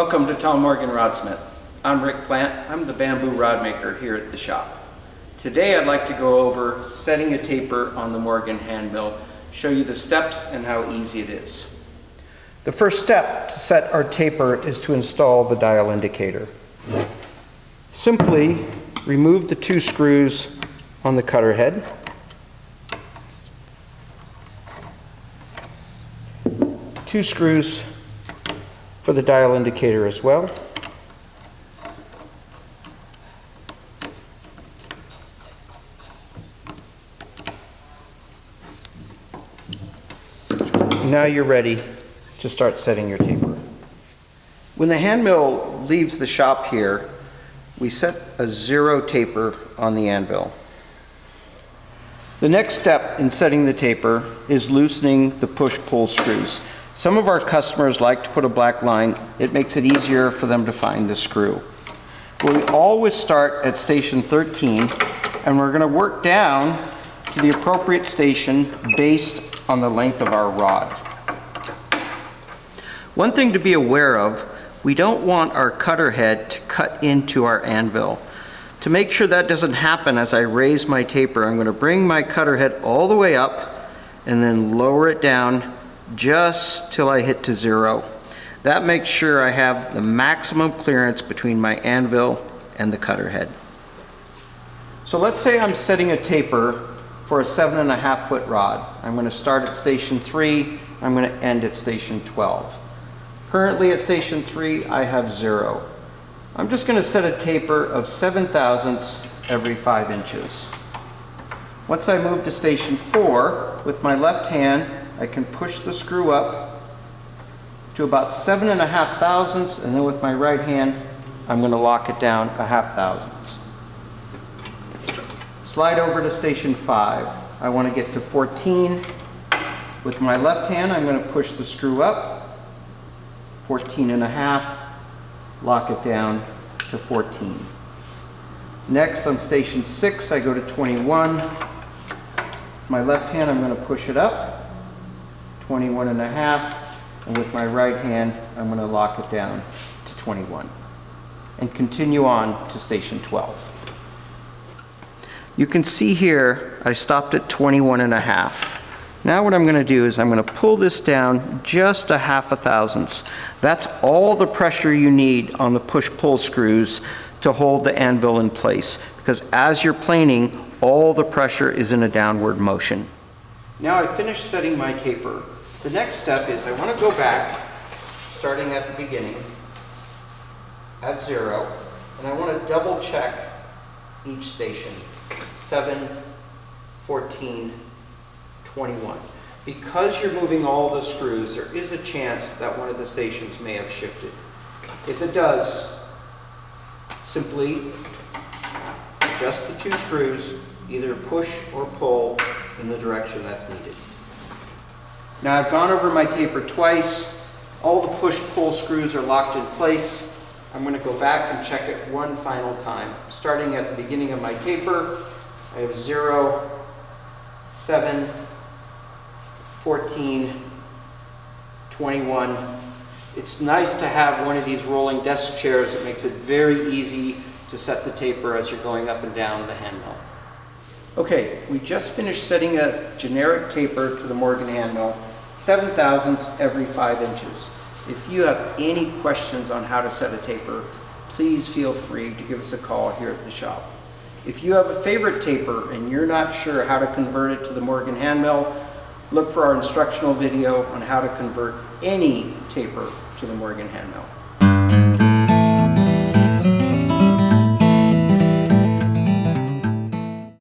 Welcome to Morgan Rodsmiths. I'm Ric Plante. I'm the bamboo rod maker here at the shop. Today I'd like to go over setting a taper on the Morgan Handmill, show you the steps and how easy it is. The first step to set our taper is to install the dial indicator. Simply remove the two screws on the cutter head. Two screws for the dial indicator as well. Now you're ready to start setting your taper. When the handmill leaves the shop here, we set a 0 taper on the anvil. The next step in setting the taper is loosening the push-pull screws. Some of our customers like to put a black line. It makes it easier for them to find the screw. We always start at station 13, and we're going to work down to the appropriate station based on the length of our rod. One thing to be aware of, we don't want our cutter head to cut into our anvil. To make sure that doesn't happen as I raise my taper, I'm going to bring my cutter head all the way up and then lower it down just till I hit to 0. That makes sure I have the maximum clearance between my anvil and the cutter head. So let's say I'm setting a taper for a 7.5 foot rod. I'm going to start at station 3, I'm going to end at station 12. Currently at station 3 I have 0. I'm just going to set a taper of 7 thousandths every 5 inches. Once I move to station 4, with my left hand I can push the screw up to about 7.5 thousandths, and then with my right hand I'm going to lock it down 0.5 thousandths. Slide over to station 5. I want to get to 14. With my left hand I'm going to push the screw up 14.5, lock it down to 14. Next on station 6 I go to 21. My left hand I'm going to push it up 21.5, and with my right hand I'm going to lock it down to 21 and continue on to station 12. You can see here I stopped at 21.5. Now what I'm going to do is I'm going to pull this down just 0.5 thousandths. That's all the pressure you need on the push-pull screws to hold the anvil in place, because as you're planing, all the pressure is in a downward motion. Now I've finished setting my taper. The next step is I want to go back, starting at the beginning, at 0, and I want to double check each station. 7, 14, 21. Because you're moving all the screws, there is a chance that one of the stations may have shifted. If it does, simply adjust the 2 screws, either push or pull in the direction that's needed. Now I've gone over my taper twice. All the push-pull screws are locked in place. I'm going to go back and check it one final time. Starting at the beginning of my taper, I have 0, 7, 14, 21. It's nice to have one of these rolling desk chairs. It makes it very easy to set the taper as you're going up and down the handmill. Okay, we just finished setting a generic taper to the Morgan Handmill, 7 thousandths every 5 inches. If you have any questions on how to set a taper, please feel free to give us a call here at the shop. If you have a favorite taper and you're not sure how to convert it to the Morgan Handmill, look for our instructional video on how to convert any taper to the Morgan Handmill.